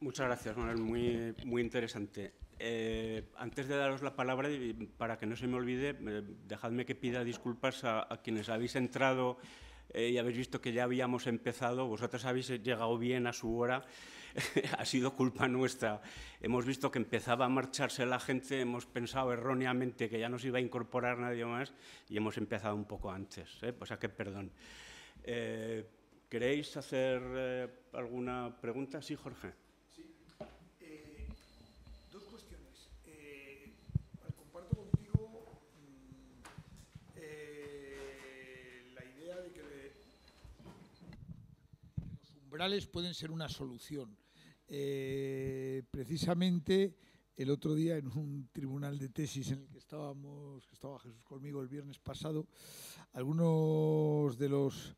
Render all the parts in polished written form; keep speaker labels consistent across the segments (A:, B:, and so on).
A: Muchas gracias, Manuel. Muy interesante. Antes de daros la palabra, para que no se me olvide, dejadme que pida disculpas a quienes habéis entrado y habéis visto que ya habíamos empezado. Vosotros habéis llegado bien a su hora. Ha sido culpa nuestra. Hemos visto que empezaba a marcharse la gente, hemos pensado erróneamente que ya no se iba a incorporar nadie más y hemos empezado un poco antes. O sea que perdón. ¿Queréis hacer alguna pregunta? Sí, Jorge.
B: Comparto contigo la idea de que los umbrales pueden ser una solución. Precisamente el otro día en un tribunal de tesis en el que estaba Jesús conmigo el viernes pasado, algunos de los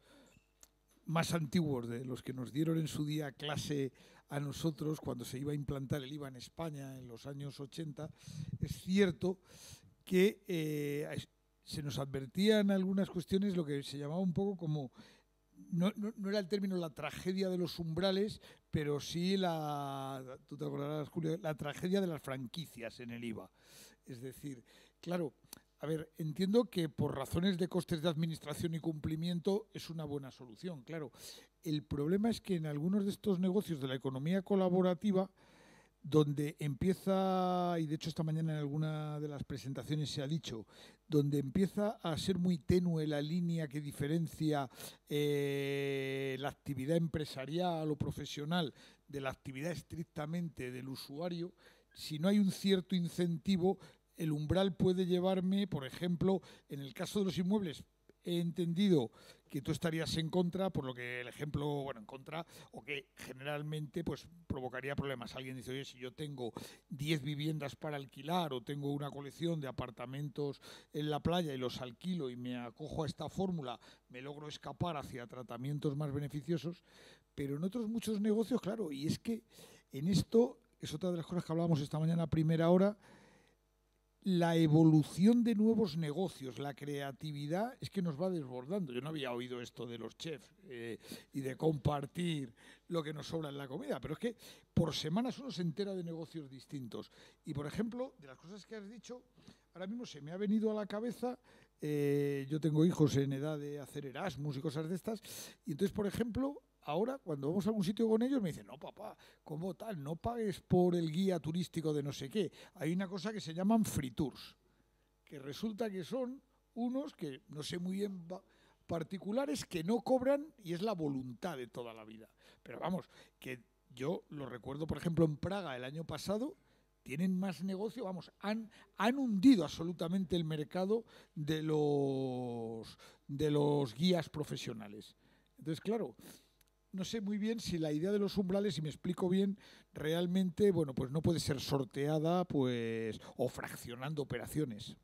B: más antiguos, de los que nos dieron en su día clase a nosotros cuando se iba a implantar el IVA en España en los años 80, es cierto que se nos advertían algunas cuestiones, lo que se llamaba un poco como, no era el término la tragedia de los umbrales, pero sí tú te acordarás, Julio, la tragedia de las franquicias en el IVA. Es decir, claro, a ver, entiendo que por razones de costes de administración y cumplimiento es una buena solución, claro. El problema es que en algunos de estos negocios de la economía colaborativa, donde empieza, y de hecho esta mañana en alguna de las presentaciones se ha dicho, donde empieza a ser muy tenue la línea que diferencia la actividad empresarial o profesional de la actividad estrictamente del usuario, si no hay un cierto incentivo, el umbral puede llevarme, por ejemplo, en el caso de los inmuebles, he entendido que tú estarías en contra, por lo que el ejemplo, bueno, en contra, o que generalmente pues provocaría problemas. Alguien dice, oye, si yo tengo 10 viviendas para alquilar o tengo una colección de apartamentos en la playa y los alquilo y me acojo a esta fórmula, me logro escapar hacia tratamientos más beneficiosos, pero en otros muchos negocios, claro, y es que en esto, es otra de las cosas que hablábamos esta mañana a primera hora, la evolución de nuevos negocios, la creatividad, es que nos va desbordando. Yo no había oído esto de los chefs y de compartir lo que nos sobra en la comida, pero es que por semanas uno se entera de negocios distintos. Y, por ejemplo, de las cosas que has dicho, ahora mismo se me ha venido a la cabeza, yo tengo hijos en edad de hacer Erasmus y cosas de estas, y entonces, por ejemplo, ahora, cuando vamos a algún sitio con ellos, me dicen, no, papá, ¿cómo tal? No pagues por el guía turístico de no sé qué. Hay una cosa que se llaman free tours, que resulta que son unos que, no sé muy bien, particulares que no cobran y es la voluntad de toda la vida. Pero vamos, que yo lo recuerdo, por ejemplo, en Praga el año pasado, tienen más negocio, vamos, han hundido absolutamente el mercado de los guías profesionales. Entonces, claro, no sé muy bien si la idea de los umbrales, si me explico bien, realmente, bueno, pues no puede ser sorteada, pues, o fraccionando operaciones.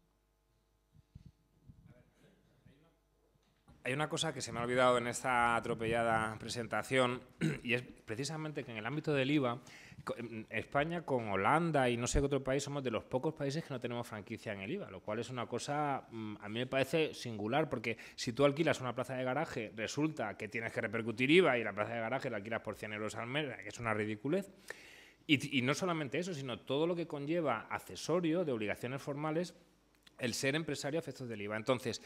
C: Hay una cosa que se me ha olvidado en esta atropellada presentación y es precisamente que en el ámbito del IVA, España con Holanda y no sé qué otro país somos de los pocos países que no tenemos franquicia en el IVA, lo cual es una cosa, a mí me parece singular, porque si tú alquilas una plaza de garaje, resulta que tienes que repercutir IVA y la plaza de garaje la alquilas por 100 euros al mes, que es una ridiculez. Y no solamente eso, sino todo lo que conlleva accesorio de obligaciones formales el ser empresario a efectos del IVA. Entonces,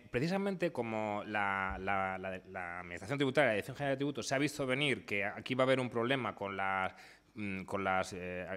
C: precisamente como la Administración Tributaria, la Dirección General de Tributos, se ha visto venir que aquí va a haber un problema con las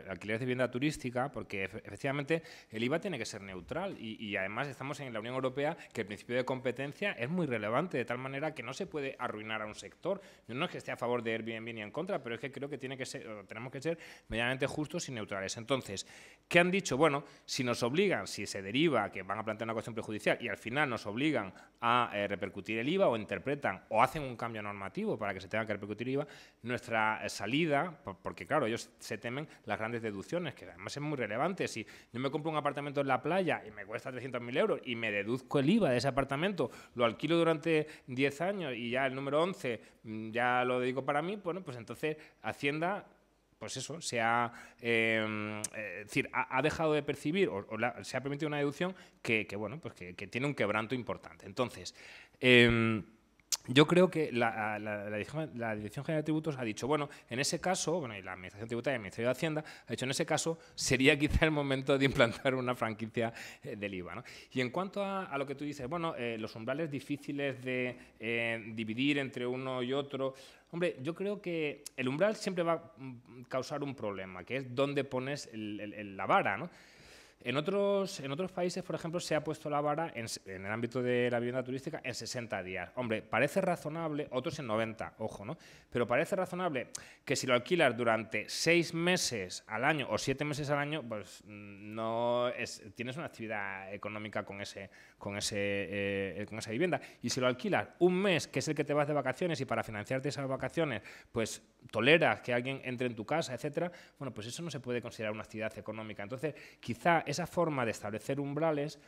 C: alquileres de vivienda turística, porque efectivamente el IVA tiene que ser neutral y además estamos en la Unión Europea, que el principio de competencia es muy relevante, de tal manera que no se puede arruinar a un sector. Yo no es que esté a favor de Airbnb ni en contra, pero es que creo que tenemos que ser medianamente justos y neutrales. Entonces, ¿qué han dicho? Bueno, si nos obligan, si se deriva que van a plantear una cuestión prejudicial y al final nos obligan a repercutir el IVA o interpretan o hacen un cambio normativo para que se tenga que repercutir el IVA, nuestra salida, porque claro, ellos se temen las grandes deducciones, que además es muy relevante. Si yo me compro un apartamento en la playa y me cuesta 300.000 euros y me deduzco el IVA de ese apartamento, lo alquilo durante 10 años y ya el número 11 ya lo dedico para mí, bueno, pues entonces Hacienda, pues eso, ha dejado de percibir o se ha permitido una deducción que tiene un quebranto importante. Entonces, yo creo que la Dirección General de Tributos ha dicho, bueno, en ese caso, bueno, y la Administración Tributaria y el Ministerio de Hacienda ha dicho, en ese caso sería quizá el momento de implantar una franquicia del IVA, ¿no? Y en cuanto a lo que tú dices, bueno, los umbrales difíciles de dividir entre uno y otro, hombre, yo creo que el umbral siempre va a causar un problema, que es dónde pones la vara, ¿no? En otros países, por ejemplo, se ha puesto la vara en el ámbito de la vivienda turística en 60 días. Hombre, parece razonable, otros en 90, ojo, ¿no? Pero parece razonable que si lo alquilas durante 6 meses al año o 7 meses al año, pues tienes una actividad económica con esa vivienda. Y si lo alquilas un mes, que es el que te vas de vacaciones y para financiarte esas vacaciones, pues toleras que alguien entre en tu casa, etcétera, bueno, pues eso no se puede considerar una actividad económica. Entonces, quizá esa forma de establecer umbrales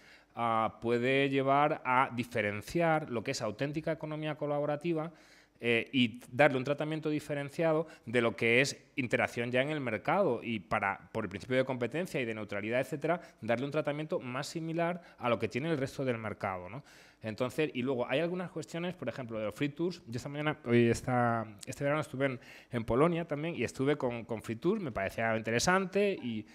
C: puede llevar a diferenciar lo que es auténtica economía colaborativa y darle un tratamiento diferenciado de lo que es interacción ya en el mercado y por el principio de competencia y de neutralidad, etcétera, darle un tratamiento más similar a lo que tiene el resto del mercado, ¿no? Entonces, y luego hay algunas cuestiones, por ejemplo, de los free tours. Yo este verano estuve en Polonia también y estuve con free tours, me parecía interesante y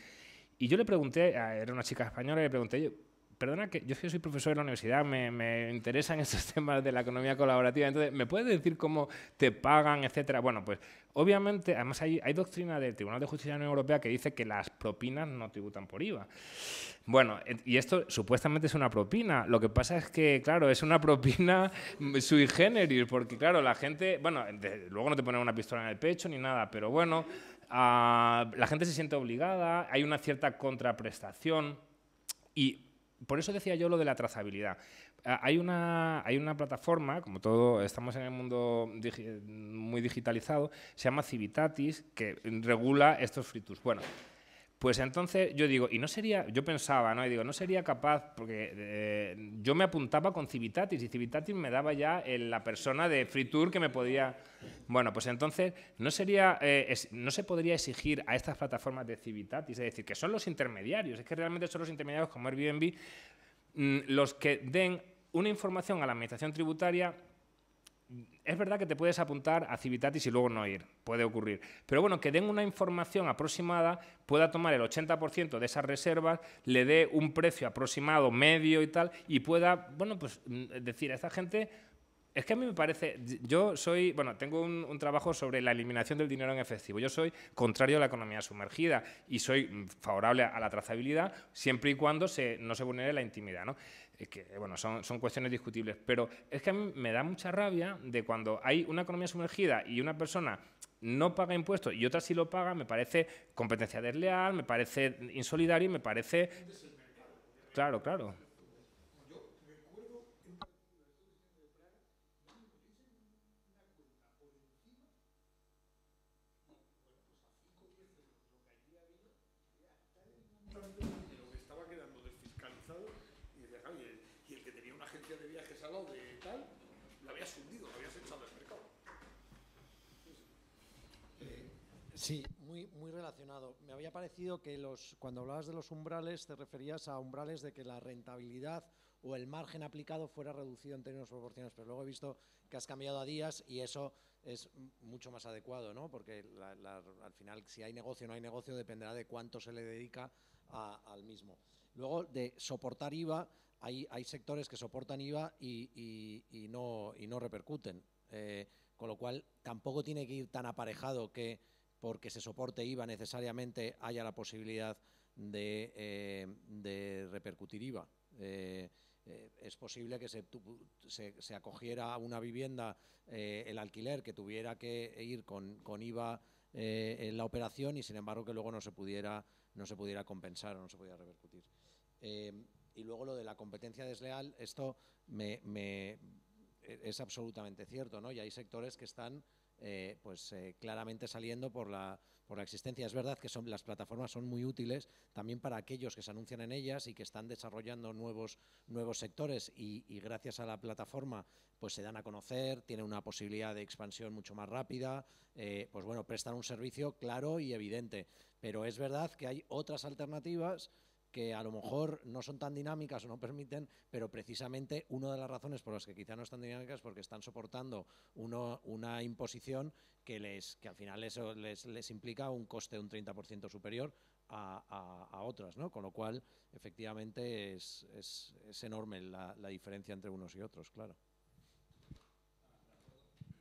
C: yo le pregunté, era una chica española, y le pregunté, perdona, que yo soy profesor de la universidad, me interesan estos temas de la economía colaborativa, entonces, ¿me puedes decir cómo te pagan, etcétera? Bueno, pues obviamente, además hay doctrina del Tribunal de Justicia de la Unión Europea que dice que las propinas no tributan por IVA. Bueno, y esto supuestamente es una propina. Lo que pasa es que, claro, es una propina sui generis, porque, claro, la gente, bueno, luego no te ponen una pistola en el pecho ni nada, pero bueno, la gente se siente obligada, hay una cierta contraprestación y por eso decía yo lo de la trazabilidad. Hay una plataforma, como todo, estamos en el mundo muy digitalizado, se llama Civitatis, que regula estos free tours. Bueno, pues entonces yo digo, yo pensaba, ¿no? Y digo, no sería capaz, porque yo me apuntaba con Civitatis y Civitatis me daba ya la persona de free tour que me podía. Bueno, pues entonces no se podría exigir a estas plataformas de Civitatis, es decir, que son los intermediarios, es que realmente son los intermediarios como Airbnb los que den una información a la administración tributaria. Es verdad que te puedes apuntar a Civitatis y luego no ir, puede ocurrir. Pero bueno, que den una información aproximada, pueda tomar el 80% de esas reservas, le dé un precio aproximado, medio y tal, y pueda, bueno, pues decir a esta gente. Es que a mí me parece, tengo un trabajo sobre la eliminación del dinero en efectivo. Yo soy contrario a la economía sumergida y soy favorable a la trazabilidad siempre y cuando no se vulnere la intimidad, ¿no? Que, bueno, son cuestiones discutibles, pero es que a mí me da mucha rabia de cuando hay una economía sumergida y una persona no paga impuestos y otra sí lo paga, me parece competencia desleal, me parece insolidario y me parece. Claro, claro.
B: De viajes al lado de tal, lo habías hundido, lo habías echado del mercado.
D: Sí, muy relacionado. Me había parecido que cuando hablabas de los umbrales te referías a umbrales de que la rentabilidad o el margen aplicado fuera reducido en términos proporcionales, pero luego he visto que has cambiado a días y eso es mucho más adecuado, ¿no? Porque al final, si hay negocio o no hay negocio, dependerá de cuánto se le dedica al mismo. Luego, de soportar IVA, hay sectores que soportan IVA y no repercuten, con lo cual tampoco tiene que ir tan aparejado que porque se soporte IVA necesariamente haya la posibilidad de repercutir IVA. Es posible que se acogiera a una vivienda el alquiler que tuviera que ir con IVA en la operación y sin embargo que luego no se pudiera compensar o no se pudiera repercutir. Y luego lo de la competencia desleal, esto es absolutamente cierto, ¿no? Y hay sectores que están claramente saliendo por la existencia. Es verdad que las plataformas son muy útiles también para aquellos que se anuncian en ellas y que están desarrollando nuevos sectores y gracias a la plataforma pues se dan a conocer, tienen una posibilidad de expansión mucho más rápida, pues bueno, prestan un servicio claro y evidente. Pero es verdad que hay otras alternativas que a lo mejor no son tan dinámicas o no permiten, pero precisamente una de las razones por las que quizá no están dinámicas es porque están soportando una imposición que al final eso les implica un coste un 30% superior a otras, ¿no? Con lo cual, efectivamente, es enorme la diferencia entre unos y otros, claro.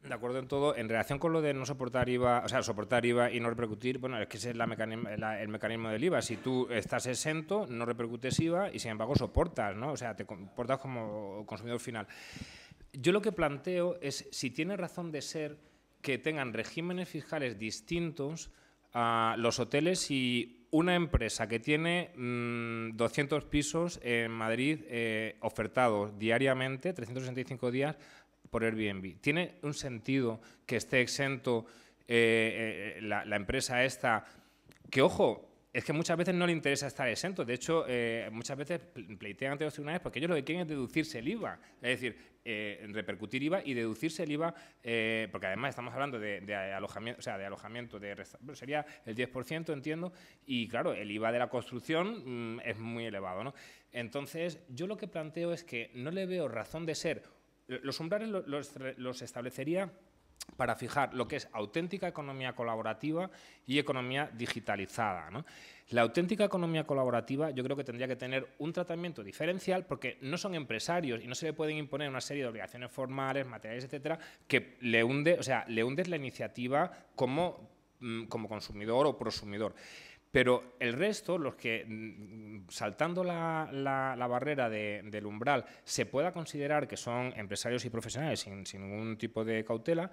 C: De acuerdo en todo. En relación con lo de no soportar IVA, o sea, soportar IVA y no repercutir, bueno, es que ese es el mecanismo del IVA. Si tú estás exento, no repercutes IVA y sin embargo soportas, ¿no? O sea, te comportas como consumidor final. Yo lo que planteo es si tiene razón de ser que tengan regímenes fiscales distintos a los hoteles y una empresa que tiene 200 pisos en Madrid ofertados diariamente, 365 días, por Airbnb. ¿Tiene un sentido que esté exento la empresa esta? Que, ojo, es que muchas veces no le interesa estar exento. De hecho, muchas veces pleitean ante los tribunales porque ellos lo que quieren es deducirse el IVA. Es decir, repercutir IVA y deducirse el IVA, porque además estamos hablando de alojamiento, o sea, de alojamiento, sería el 10%, entiendo, y claro, el IVA de la construcción es muy elevado, ¿no? Entonces, yo lo que planteo es que no le veo razón de ser. Los umbrales los establecería para fijar lo que es auténtica economía colaborativa y economía digitalizada, ¿no? La auténtica economía colaborativa yo creo que tendría que tener un tratamiento diferencial porque no son empresarios y no se le pueden imponer una serie de obligaciones formales, materiales, etcétera, que le hundes la iniciativa como consumidor o prosumidor. Pero el resto, los que, saltando la barrera del umbral, se pueda considerar que son empresarios y profesionales sin ningún tipo de cautela,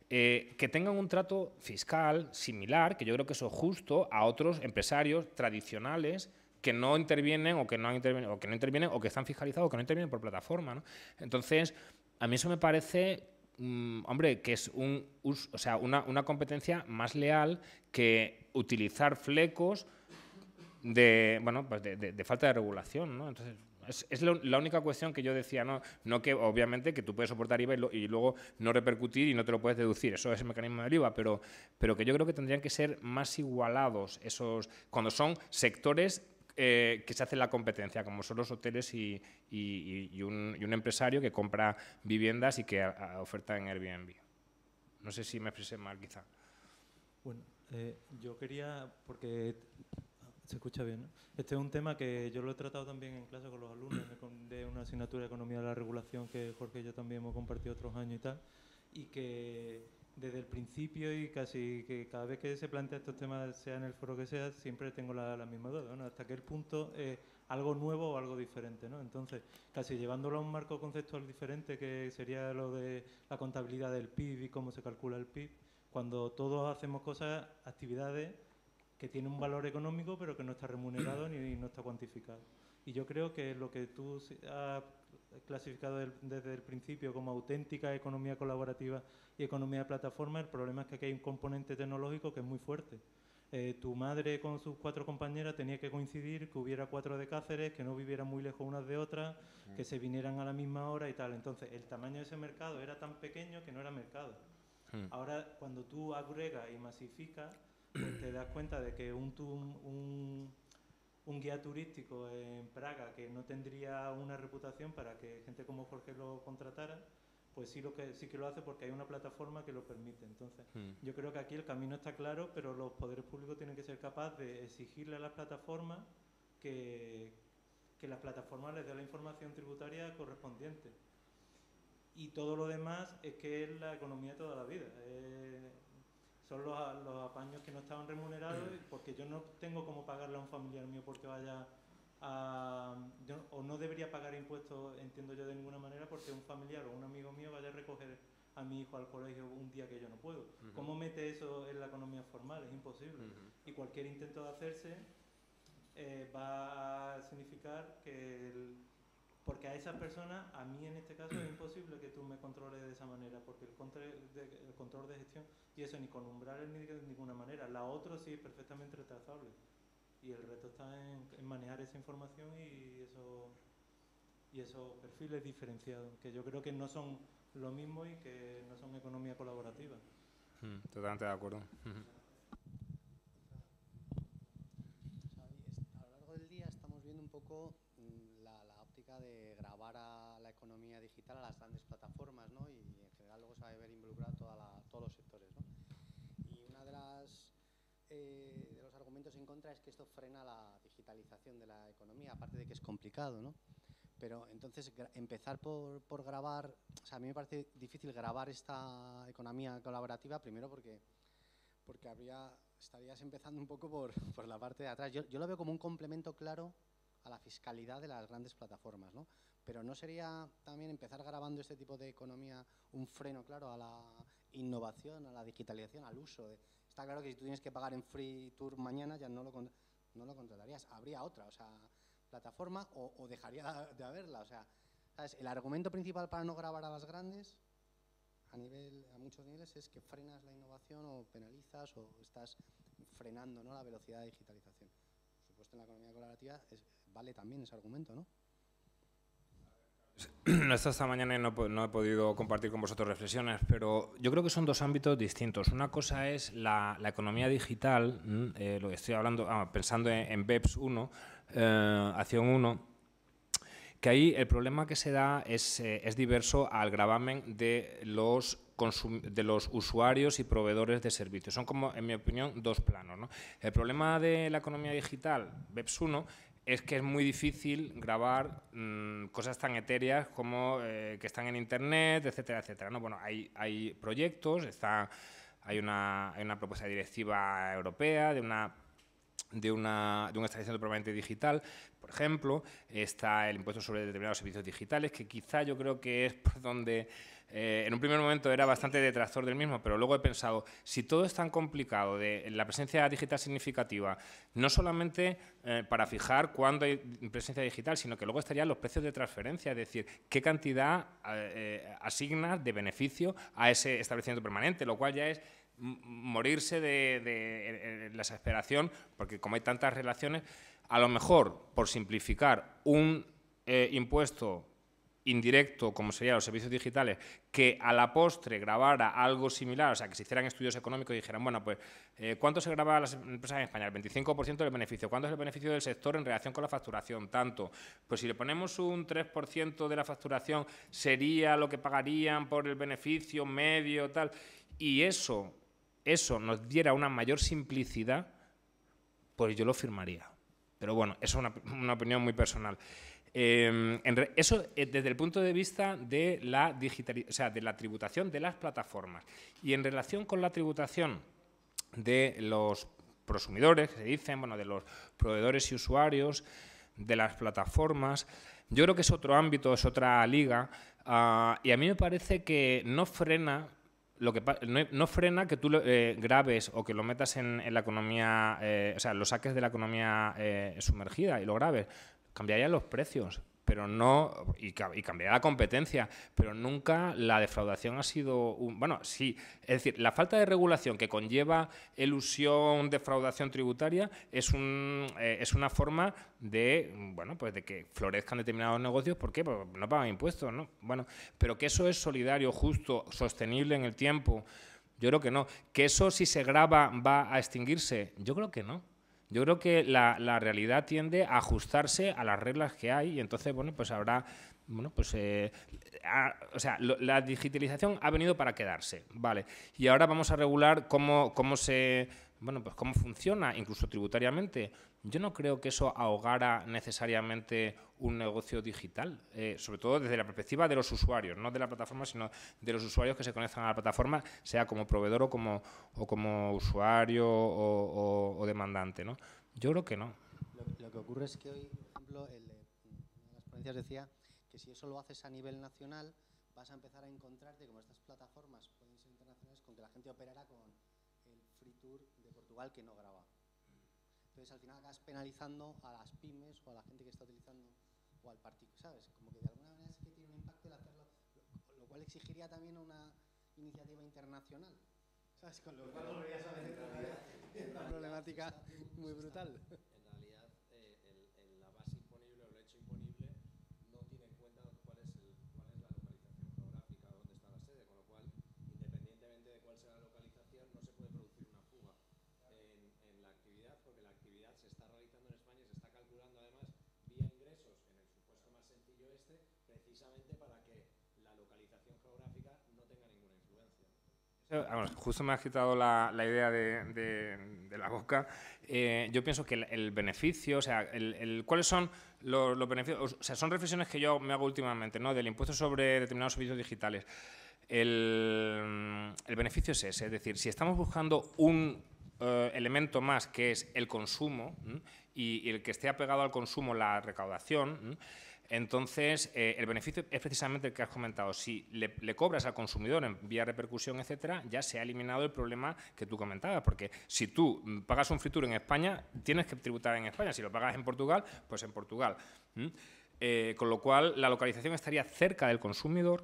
C: que tengan un trato fiscal similar, que yo creo que eso es justo, a otros empresarios tradicionales que no intervienen o que no intervienen o que están fiscalizados o que no intervienen por plataforma, ¿no? Entonces, a mí eso me parece, hombre, que es una competencia más leal que utilizar flecos de falta de regulación, ¿no? Entonces, es la única cuestión que yo decía, no que obviamente que tú puedes soportar IVA y luego no repercutir y no te lo puedes deducir, eso es el mecanismo del IVA, pero que yo creo que tendrían que ser más igualados esos cuando son sectores que se hace la competencia, como son los hoteles y un empresario que compra viviendas y que oferta en Airbnb. No sé si me expresé mal, quizá.
E: Bueno, yo quería, porque se escucha bien, ¿no? Este es un tema que yo lo he tratado también en clase con los alumnos de una asignatura de Economía de la Regulación que Jorge y yo también hemos compartido otros años y tal, y que desde el principio y casi que cada vez que se plantea estos temas, sea en el foro que sea, siempre tengo la misma duda, ¿no? Hasta qué punto es algo nuevo o algo diferente, ¿no? Entonces, casi llevándolo a un marco conceptual diferente, que sería lo de la contabilidad del PIB y cómo se calcula el PIB, cuando todos hacemos cosas, actividades que tienen un valor económico pero que no está remunerado ni no está cuantificado. Y yo creo que lo que tú has clasificado desde el principio como auténtica economía colaborativa y economía de plataforma, el problema es que aquí hay un componente tecnológico que es muy fuerte. Tu madre con sus 4 compañeras tenía que coincidir, que hubiera 4 de Cáceres, que no vivieran muy lejos unas de otras, que se vinieran a la misma hora y tal. Entonces, el tamaño de ese mercado era tan pequeño que no era mercado. Ahora, cuando tú agregas y masificas, pues te das cuenta de que un guía turístico en Praga que no tendría una reputación para que gente como Jorge lo contratara, pues sí que lo hace porque hay una plataforma que lo permite. Entonces, yo creo que aquí el camino está claro, pero los poderes públicos tienen que ser capaces de exigirle a las plataformas que las plataformas les den la información tributaria correspondiente. Y todo lo demás es que es la economía de toda la vida. Son los apaños que no estaban remunerados, porque yo no tengo cómo pagarle a un familiar mío porque vaya o no debería pagar impuestos, entiendo yo, de ninguna manera, porque un familiar o un amigo mío vaya a recoger a mi hijo al colegio un día que yo no puedo. ¿Cómo mete eso en la economía formal? Es imposible. Y cualquier intento de hacerse va a significar que porque a esas personas, a mí en este caso es imposible que tú me controles de esa manera, porque el control de gestión, y eso ni con umbrales ni de ninguna manera. La otra sí es perfectamente retrazable. Y el reto está en manejar esa información y esos perfiles diferenciados, que yo creo que no son lo mismo y que no son economía colaborativa.
C: Totalmente de acuerdo.
F: poco la óptica de grabar a la economía digital a las grandes plataformas, ¿no? Y en general luego se va a ver involucrado todos los sectores, ¿no? Y una de los argumentos en contra es que esto frena la digitalización de la economía, aparte de que es complicado, ¿no? Pero entonces empezar por grabar, o sea, a mí me parece difícil grabar esta economía colaborativa, primero porque estarías empezando un poco por la parte de atrás. Yo lo veo como un complemento claro a la fiscalidad de las grandes plataformas, ¿no? Pero ¿no sería también empezar grabando este tipo de economía un freno claro a la innovación, a la digitalización, al uso? Está claro que si tú tienes que pagar en Free Tour mañana ya no lo contratarías, habría otra, o sea, plataforma o dejaría de haberla, o sea, ¿sabes? El argumento principal para no grabar a las grandes a muchos niveles es que frenas la innovación o penalizas o estás frenando, ¿no?, la velocidad de digitalización. Por supuesto, en la economía colaborativa vale también ese argumento, ¿no?
C: Esta mañana no he podido compartir con vosotros reflexiones, pero yo creo que son dos ámbitos distintos. Una cosa es la economía digital, lo que estoy hablando, pensando en BEPS 1, acción 1, que ahí el problema que se da es diverso al gravamen de los usuarios y proveedores de servicios. Son como, en mi opinión, dos planos, ¿no? El problema de la economía digital, BEPS 1, es que es muy difícil grabar cosas tan etéreas como que están en Internet, etcétera, etcétera, ¿no? Bueno, hay proyectos, hay una propuesta directiva europea de una establecimiento permanente digital. Por ejemplo, está el impuesto sobre determinados servicios digitales, que quizá yo creo que es por donde en un primer momento era bastante detractor del mismo, pero luego he pensado, si todo es tan complicado de la presencia digital significativa, no solamente para fijar cuándo hay presencia digital, sino que luego estarían los precios de transferencia, es decir, qué cantidad asignas de beneficio a ese establecimiento permanente, lo cual ya es morirse de la exasperación, porque como hay tantas relaciones, a lo mejor, por simplificar, un impuesto indirecto, como serían los servicios digitales, que a la postre grabara algo similar, o sea, que se hicieran estudios económicos y dijeran, bueno, pues, ¿cuánto se graba a las empresas en España? El 25% del beneficio. ¿Cuánto es el beneficio del sector en relación con la facturación? Tanto. Pues si le ponemos un 3% de la facturación, sería lo que pagarían por el beneficio medio, tal. Y eso nos diera una mayor simplicidad, pues yo lo firmaría. Pero bueno, eso es una opinión muy personal. Eso desde el punto de vista de de la tributación de las plataformas. Y en relación con la tributación de los prosumidores, que se dicen, bueno, de los proveedores y usuarios de las plataformas, yo creo que es otro ámbito, es otra liga, y a mí me parece que no frena que tú grabes o que lo metas en la economía, o sea, lo saques de la economía sumergida y lo grabes. Cambiarían los precios, pero no, y cambiaría la competencia, pero nunca la defraudación ha sido bueno, sí, es decir, la falta de regulación que conlleva elusión, defraudación tributaria es una forma de, bueno, pues de que florezcan determinados negocios. ¿Por qué? Porque no pagan impuestos, ¿no? Bueno, pero que eso es solidario, justo, sostenible en el tiempo, yo creo que no. Que eso, si se graba, va a extinguirse, yo creo que no. Yo creo que la realidad tiende a ajustarse a las reglas que hay y entonces, bueno, pues habrá, bueno, pues, o sea, la digitalización ha venido para quedarse, ¿vale? Y ahora vamos a regular cómo funciona, incluso tributariamente. Yo no creo que eso ahogara necesariamente un negocio digital, sobre todo desde la perspectiva de los usuarios, no de la plataforma, sino de los usuarios que se conectan a la plataforma, sea como proveedor o como usuario o demandante, ¿no? Yo creo que no.
F: Lo que ocurre es que hoy, por ejemplo, una de las ponencias decía que si eso lo haces a nivel nacional, vas a empezar a encontrarte, como estas plataformas pueden ser internacionales, con que la gente operara con el Free Tour de Portugal que no graba. Entonces, al final acabas penalizando a las pymes o a la gente que está utilizando o al partido, ¿sabes? Como que de alguna manera sí que tiene un impacto el hacerlo, lo cual exigiría también una iniciativa internacional, ¿sabes? Con lo cual volverías a ver una problemática muy brutal.
G: En realidad, la base imponible o el hecho imponible no tiene en cuenta cuál es la localización geográfica donde está la sede, con lo cual, independientemente de cuál sea la localización, no se puede producir una fuga en la actividad, porque la actividad se está realizando en España y se está calculando además bien
C: Bueno, justo me has quitado la idea de la boca. Yo pienso que el beneficio, o sea, ¿cuáles son los beneficios? O sea, son reflexiones que yo me hago últimamente, ¿no? Del impuesto sobre determinados servicios digitales. El beneficio es ese, es decir, si estamos buscando un elemento más que es el consumo y el que esté apegado al consumo la recaudación, entonces el beneficio es precisamente el que has comentado. Si le cobras al consumidor en vía repercusión, etcétera, ya se ha eliminado el problema que tú comentabas, porque si tú pagas un Fitur en España, tienes que tributar en España. Si lo pagas en Portugal, pues en Portugal. Con lo cual, la localización estaría cerca del consumidor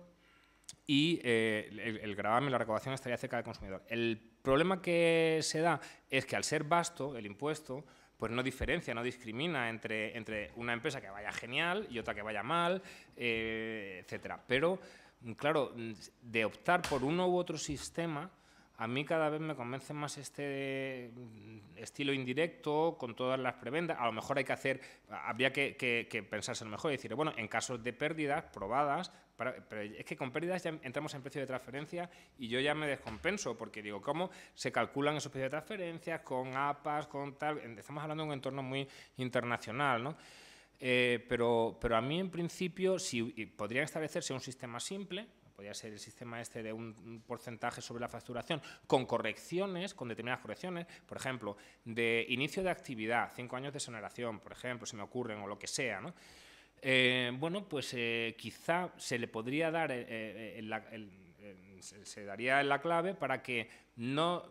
C: y el gravamen, la recaudación estaría cerca del consumidor. El problema que se da es que al ser vasto el impuesto, pues no diferencia, no discrimina entre una empresa que vaya genial y otra que vaya mal, etcétera. Pero, claro, de optar por uno u otro sistema, a mí cada vez me convence más este estilo indirecto, con todas las prebendas. A lo mejor habría que pensárselo mejor y decir, bueno, en casos de pérdidas probadas, pero es que con pérdidas ya entramos en precio de transferencia y yo ya me descompenso, porque digo, ¿cómo se calculan esos precios de transferencias con APAs, con tal? Estamos hablando de un entorno muy internacional, ¿no? Pero a mí, en principio, si podría establecerse un sistema simple, podría ser el sistema este de un porcentaje sobre la facturación con correcciones, con determinadas correcciones, por ejemplo, de inicio de actividad, 5 años de exoneración, por ejemplo, si me ocurren, o lo que sea, ¿no? Bueno, pues quizá se le podría dar, se daría la clave para que no,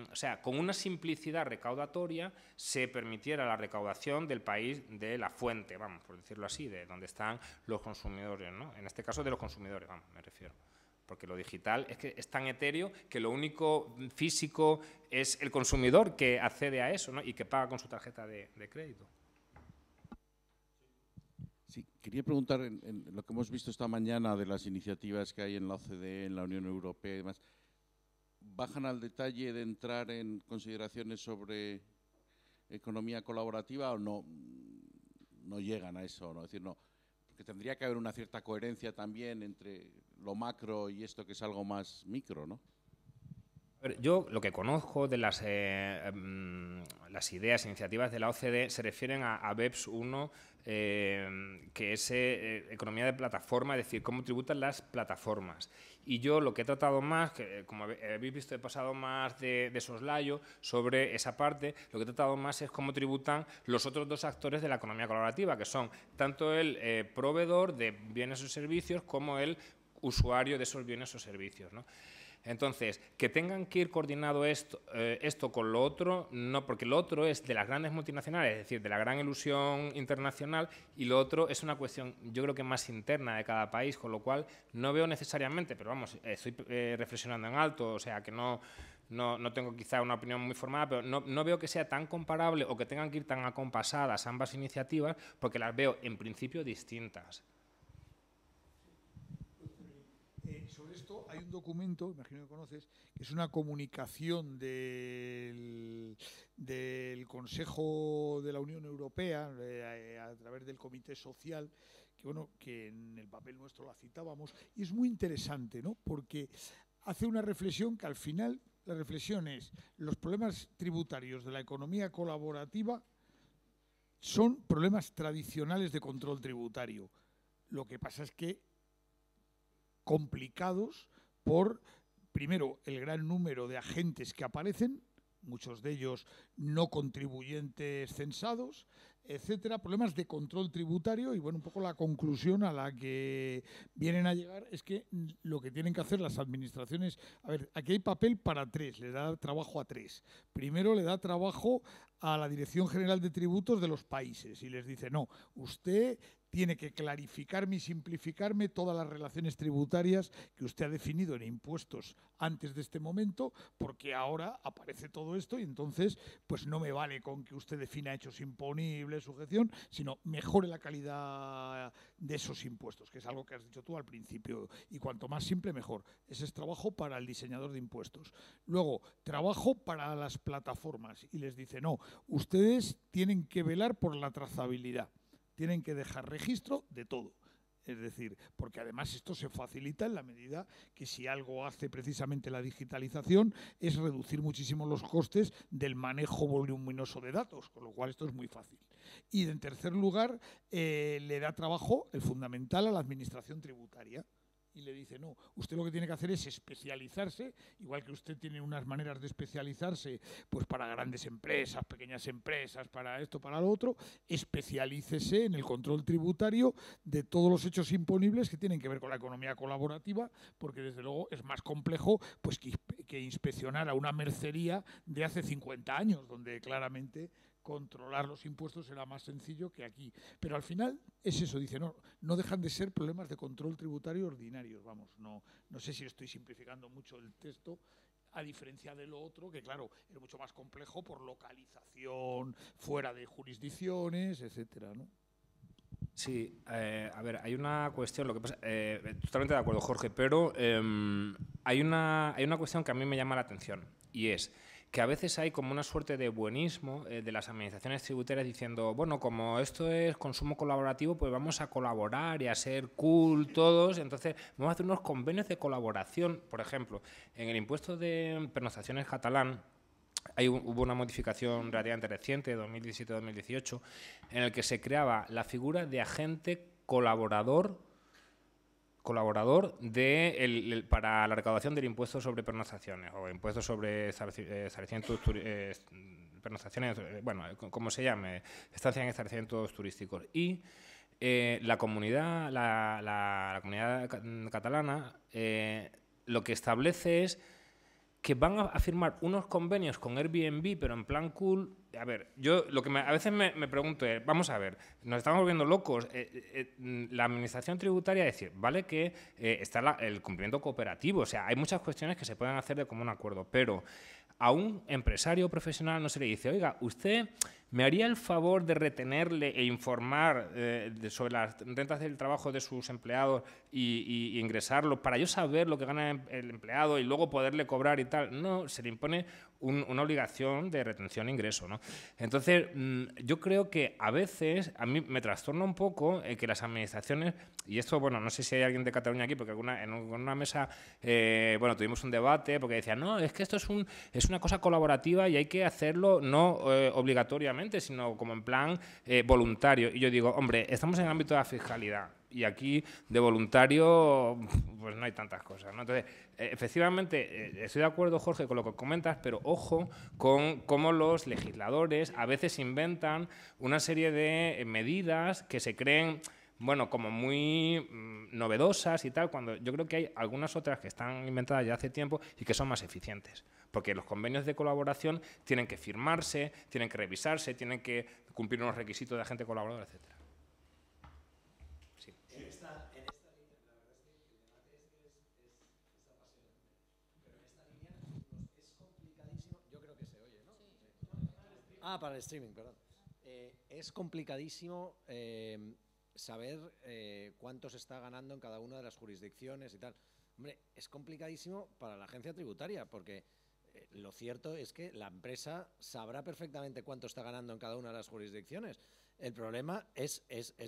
C: o sea, con una simplicidad recaudatoria se permitiera la recaudación del país de la fuente, vamos, por decirlo así, de donde están los consumidores, ¿no? En este caso de los consumidores, vamos, me refiero. Porque lo digital es que es tan etéreo que lo único físico es el consumidor que accede a eso, ¿no? Y que paga con su tarjeta de crédito.
H: Sí, quería preguntar en lo que hemos visto esta mañana de las iniciativas que hay en la OCDE, en la Unión Europea y demás, ¿bajan al detalle de entrar en consideraciones sobre economía colaborativa o no llegan a eso? ¿No? Es decir, no, porque tendría que haber una cierta coherencia también entre lo macro y esto que es algo más micro, ¿no?
C: Yo lo que conozco de las ideas, iniciativas de la OCDE se refieren a BEPS 1, que es economía de plataforma, es decir, cómo tributan las plataformas. Y yo lo que he tratado más, que como habéis visto he pasado más de soslayo sobre esa parte, lo que he tratado más es cómo tributan los otros dos actores de la economía colaborativa, que son tanto el proveedor de bienes o servicios como el usuario de esos bienes o servicios, ¿no? Entonces, que tengan que ir coordinado esto con lo otro, no, porque lo otro es de las grandes multinacionales, es decir, de la gran ilusión internacional, y lo otro es una cuestión, yo creo que más interna de cada país, con lo cual no veo necesariamente, pero vamos, estoy reflexionando en alto, o sea, que no tengo quizá una opinión muy formada, pero no veo que sea tan comparable o que tengan que ir tan acompasadas ambas iniciativas, porque las veo en principio distintas.
B: Sobre esto hay un documento, imagino que conoces, que es una comunicación del Consejo de la Unión Europea a través del Comité Social, que en el papel nuestro la citábamos, y es muy interesante, ¿no? Porque hace una reflexión que al final, la reflexión es, los problemas tributarios de la economía colaborativa son problemas tradicionales de control tributario. Lo que pasa es que complicados por, primero, el gran número de agentes que aparecen, muchos de ellos no contribuyentes censados, etcétera, problemas de control tributario y, bueno, un poco la conclusión a la que vienen a llegar es que lo que tienen que hacer las administraciones, a ver, aquí hay papel para 3, le da trabajo a 3. Primero le da trabajo a la Dirección General de Tributos de los países y les dice, no, usted tiene que clarificarme y simplificarme todas las relaciones tributarias que usted ha definido en impuestos antes de este momento, porque ahora aparece todo esto y entonces pues no me vale con que usted defina hechos imponibles, sujeción, sino mejore la calidad de esos impuestos, que es algo que has dicho tú al principio, y cuanto más simple mejor. Ese es trabajo para el diseñador de impuestos. Luego, trabajo para las plataformas y les dice, no, ustedes tienen que velar por la trazabilidad. Tienen que dejar registro de todo. Es decir, porque además esto se facilita en la medida que si algo hace precisamente la digitalización es reducir muchísimo los costes del manejo voluminoso de datos, con lo cual esto es muy fácil. Y en tercer lugar, le da trabajo, el fundamental, a la administración tributaria. Y le dice, no, usted lo que tiene que hacer es especializarse, igual que usted tiene unas maneras de especializarse pues para grandes empresas, pequeñas empresas, para esto, para lo otro, especialícese en el control tributario de todos los hechos imponibles que tienen que ver con la economía colaborativa, porque desde luego es más complejo pues que inspeccionar a una mercería de hace 50 años, donde claramente controlar los impuestos era más sencillo que aquí. Pero al final es eso, dice, no dejan de ser problemas de control tributario ordinarios, vamos, no sé si estoy simplificando mucho el texto, a diferencia de lo otro, que claro, es mucho más complejo por localización, fuera de jurisdicciones, etcétera, ¿no?
C: Sí, a ver, hay una cuestión, lo que pasa, totalmente de acuerdo, Jorge, pero hay una cuestión que a mí me llama la atención, y es que a veces hay como una suerte de buenismo de las administraciones tributarias diciendo, bueno, como esto es consumo colaborativo, pues vamos a colaborar y a ser cool todos, entonces vamos a hacer unos convenios de colaboración. Por ejemplo, en el impuesto de pernoctaciones catalán, hubo una modificación relativamente reciente, 2017-2018, en el que se creaba la figura de agente colaborador para la recaudación del impuesto sobre pernoctaciones o impuesto sobre establecimientos pernoctaciones, bueno, como se llame, estancia en establecimientos turísticos. Y la comunidad catalana lo que establece es que van a firmar unos convenios con Airbnb, pero en plan cool. A ver, yo lo que a veces me pregunto es, vamos a ver, nos estamos volviendo locos. La administración tributaria decir, vale que está el cumplimiento cooperativo, o sea, hay muchas cuestiones que se pueden hacer de común acuerdo, pero a un empresario profesional no se le dice, oiga, usted me haría el favor de retenerle e informar sobre las rentas del trabajo de sus empleados y ingresarlo para yo saber lo que gana el empleado y luego poderle cobrar y tal. No, se le impone una obligación de retención e ingreso, ¿no? Entonces, yo creo que a veces, a mí me trastorna un poco que las administraciones, y esto, bueno, no sé si hay alguien de Cataluña aquí, porque en una mesa, bueno, tuvimos un debate, porque decían, no, es que esto es una cosa colaborativa y hay que hacerlo no obligatoriamente, sino como en plan voluntario. Y yo digo, hombre, estamos en el ámbito de la fiscalidad y aquí de voluntario pues no hay tantas cosas, ¿no? Entonces, efectivamente, estoy de acuerdo, Jorge, con lo que comentas, pero ojo con cómo los legisladores a veces inventan una serie de medidas que se creen, bueno, como muy novedosas y tal, cuando yo creo que hay algunas otras que están inventadas ya hace tiempo y que son más eficientes. Porque los convenios de colaboración tienen que firmarse, tienen que revisarse, tienen que cumplir unos requisitos de agente colaborador, etcétera. Sí.
D: En esta línea, la verdad es que el debate es apasionante, pero en esta línea es complicadísimo. Yo creo que se oye, ¿no? Sí. Ah, para el streaming, perdón. Es complicadísimo saber cuánto se está ganando en cada una de las jurisdicciones y tal. Hombre, es complicadísimo para la agencia tributaria, porque lo cierto es que la empresa sabrá perfectamente cuánto está ganando en cada una de las jurisdicciones. El problema es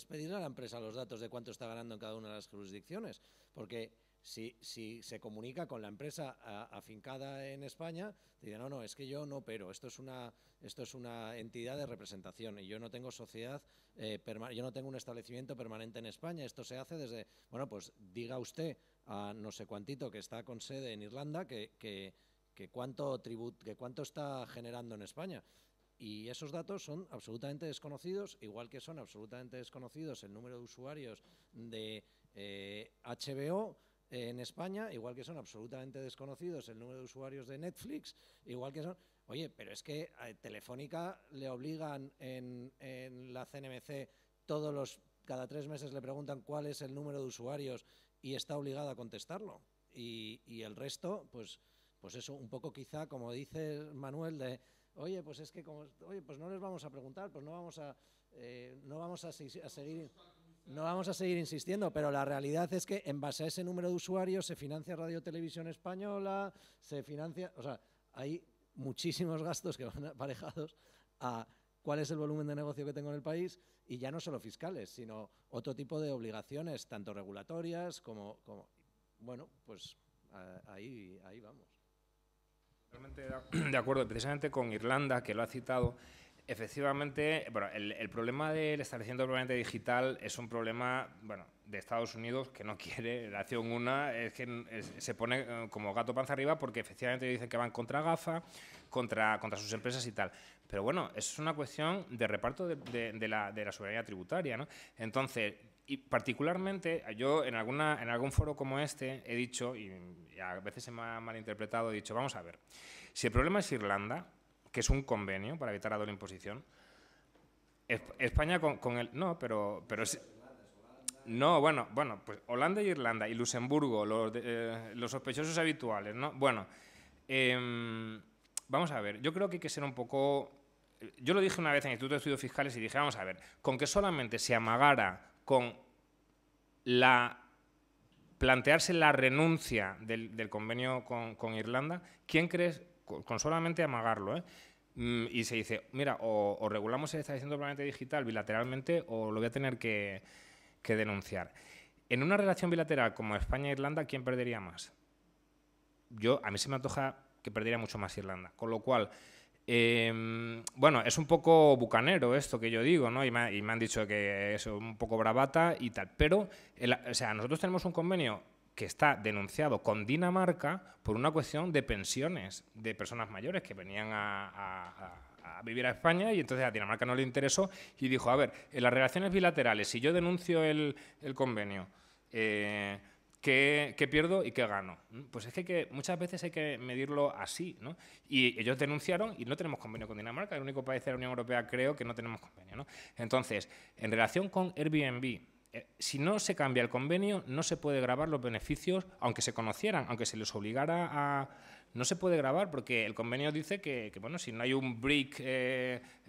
D: pedirle a la empresa los datos de cuánto está ganando en cada una de las jurisdicciones, porque si se comunica con la empresa afincada en España, dice, no, es que yo no opero, esto es una entidad de representación y yo no tengo sociedad, yo no tengo un establecimiento permanente en España, esto se hace desde, bueno, pues diga usted a no sé cuántito que está con sede en Irlanda que cuánto está generando en España. Y esos datos son absolutamente desconocidos, igual que son absolutamente desconocidos el número de usuarios de HBO en España, igual que son absolutamente desconocidos el número de usuarios de Netflix, igual que son... Oye, pero es que a Telefónica le obligan en la CNMC cada 3 meses le preguntan cuál es el número de usuarios y está obligado a contestarlo. Y el resto, pues eso, un poco quizá, como dice Manuel, de... Oye, pues es que pues no les vamos a preguntar, pues no vamos a seguir insistiendo, pero la realidad es que en base a ese número de usuarios se financia Radio Televisión Española, se financia, o sea, hay muchísimos gastos que van aparejados a cuál es el volumen de negocio que tengo en el país, y ya no solo fiscales, sino otro tipo de obligaciones, tanto regulatorias como bueno, pues ahí vamos.
C: Totalmente de acuerdo, precisamente con Irlanda, que lo ha citado. Efectivamente, bueno, el problema del establecimiento permanente digital es un problema, bueno, de Estados Unidos, que no quiere, la acción una es que se pone como gato panza arriba, porque efectivamente dicen que van contra GAFA, contra sus empresas y tal. Pero bueno, es una cuestión de reparto de la soberanía tributaria, ¿no? Entonces, y particularmente, yo en algún foro como este he dicho, y a veces se me ha malinterpretado, he dicho, vamos a ver, si el problema es Irlanda, que es un convenio para evitar la doble imposición, España con el... No, pero no, bueno, pues Holanda y Irlanda y Luxemburgo, los sospechosos habituales, ¿no? Bueno, vamos a ver, yo creo que hay que ser un poco... Yo lo dije una vez en el Instituto de Estudios Fiscales y dije, vamos a ver, con que solamente se amagara con plantearse la renuncia del convenio con Irlanda, ¿quién crees? Con solamente amagarlo, y se dice, mira, o regulamos el establecimiento permanente digital bilateralmente o lo voy a tener que denunciar. En una relación bilateral como España e Irlanda, ¿quién perdería más? A mí se me antoja que perdería mucho más Irlanda, con lo cual, bueno, es un poco bucanero esto que yo digo, ¿no? Y me han dicho que es un poco bravata y tal, pero, o sea, nosotros tenemos un convenio que está denunciado con Dinamarca por una cuestión de pensiones de personas mayores que venían a vivir a España, y entonces a Dinamarca no le interesó y dijo, a ver, en las relaciones bilaterales, si yo denuncio el convenio, ¿qué pierdo y qué gano? Pues es que muchas veces hay que medirlo así, ¿no? Y ellos denunciaron y no tenemos convenio con Dinamarca, el único país de la Unión Europea creo que no tenemos convenio, ¿no? Entonces, en relación con Airbnb, si no se cambia el convenio, no se puede gravar los beneficios, aunque se conocieran, aunque se les obligara a... No se puede grabar porque el convenio dice que bueno, si no hay un brick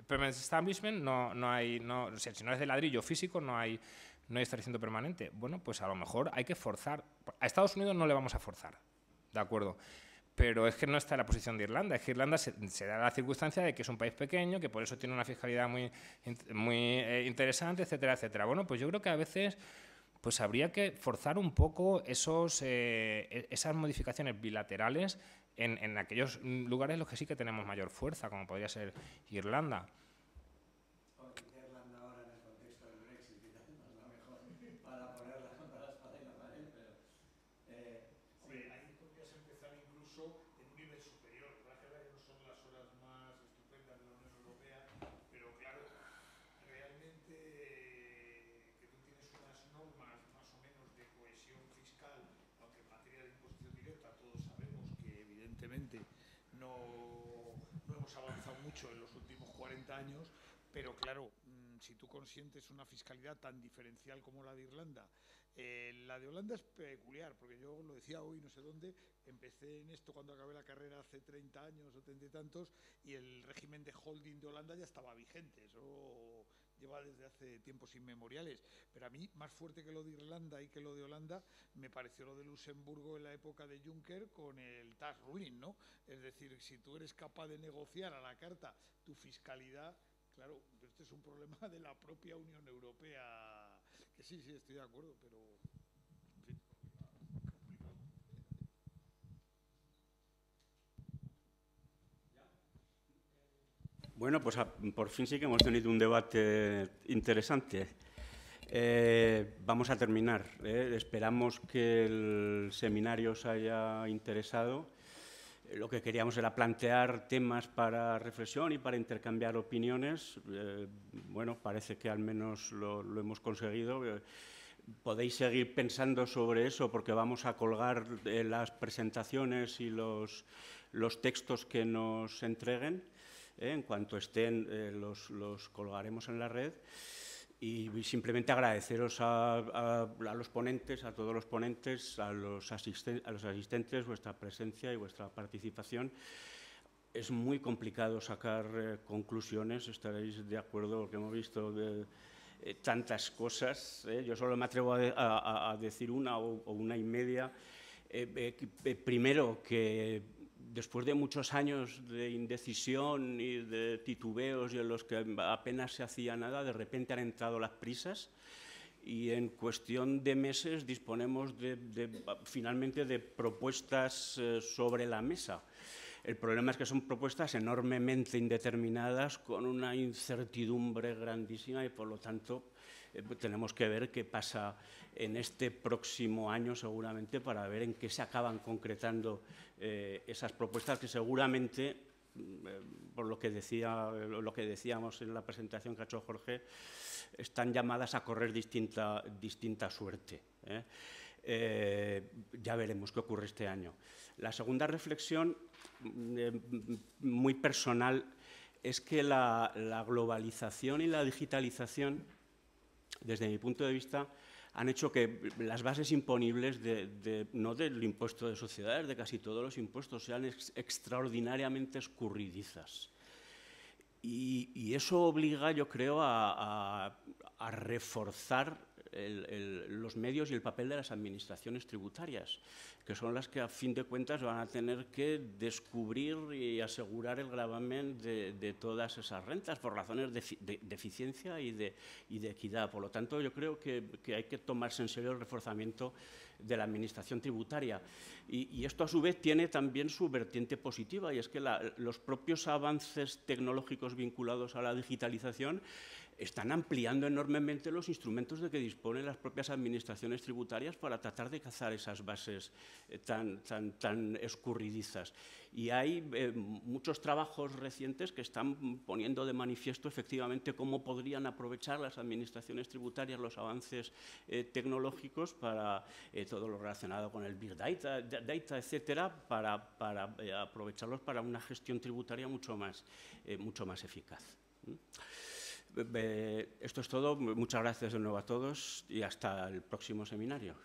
C: permanent establishment, o sea, si no es de ladrillo físico, no hay establecimiento permanente. Bueno, pues a lo mejor hay que forzar. A Estados Unidos no le vamos a forzar, ¿de acuerdo? Pero es que no está en la posición de Irlanda. Es que Irlanda se da la circunstancia de que es un país pequeño, que por eso tiene una fiscalidad muy interesante, etcétera, etcétera. Bueno, pues yo creo que a veces pues habría que forzar un poco esas modificaciones bilaterales en aquellos lugares en los que sí que tenemos mayor fuerza, como podría ser Irlanda.
B: No hemos avanzado mucho en los últimos 40 años, pero claro, si tú consientes una fiscalidad tan diferencial como la de Irlanda, la de Holanda es peculiar, porque yo lo decía hoy, no sé dónde, empecé en esto cuando acabé la carrera hace 30 años o 30 y tantos, y el régimen de holding de Holanda ya estaba vigente, eso lleva desde hace tiempos inmemoriales, pero a mí, más fuerte que lo de Irlanda y que lo de Holanda, me pareció lo de Luxemburgo en la época de Juncker con el tax ruling, ¿no? Es decir, si tú eres capaz de negociar a la carta tu fiscalidad, claro, este es un problema de la propia Unión Europea, que sí, estoy de acuerdo, pero... En fin, complicado.
A: Bueno, pues por fin sí que hemos tenido un debate interesante. Vamos a terminar. Esperamos que el seminario os haya interesado. Lo que queríamos era plantear temas para reflexión y para intercambiar opiniones. Bueno, parece que al menos lo hemos conseguido. Podéis seguir pensando sobre eso porque vamos a colgar las presentaciones y los textos que nos entreguen. En cuanto estén, los colgaremos en la red. Y simplemente agradeceros a los ponentes, a todos los ponentes, a los asistentes, vuestra presencia y vuestra participación. Es muy complicado sacar conclusiones, estaréis de acuerdo, porque hemos visto tantas cosas. Yo solo me atrevo a decir una o una y media. Primero, que después de muchos años de indecisión y de titubeos y en los que apenas se hacía nada, de repente han entrado las prisas y en cuestión de meses disponemos finalmente de propuestas sobre la mesa. El problema es que son propuestas enormemente indeterminadas, con una incertidumbre grandísima y, por lo tanto, tenemos que ver qué pasa en este próximo año, seguramente, para ver en qué se acaban concretando esas propuestas que seguramente, por lo que decíamos en la presentación que ha hecho Jorge, están llamadas a correr distinta suerte. Ya veremos qué ocurre este año. La segunda reflexión, muy personal, es que la globalización y la digitalización, desde mi punto de vista, han hecho que las bases imponibles, no del impuesto de sociedades, de casi todos los impuestos, sean extraordinariamente escurridizas. Y eso obliga, yo creo, a reforzar los medios y el papel de las administraciones tributarias, que son las que a fin de cuentas van a tener que descubrir y asegurar el gravamen de todas esas rentas por razones de eficiencia y de equidad. Por lo tanto, yo creo que hay que tomarse en serio el reforzamiento de la administración tributaria. Y esto, a su vez, tiene también su vertiente positiva, y es que los propios avances tecnológicos vinculados a la digitalización están ampliando enormemente los instrumentos de que disponen las propias administraciones tributarias para tratar de cazar esas bases tan escurridizas. Y hay muchos trabajos recientes que están poniendo de manifiesto efectivamente cómo podrían aprovechar las administraciones tributarias los avances tecnológicos para todo lo relacionado con el Big Data, etcétera, para aprovecharlos para una gestión tributaria mucho más eficaz. Esto es todo. Muchas gracias de nuevo a todos y hasta el próximo seminario.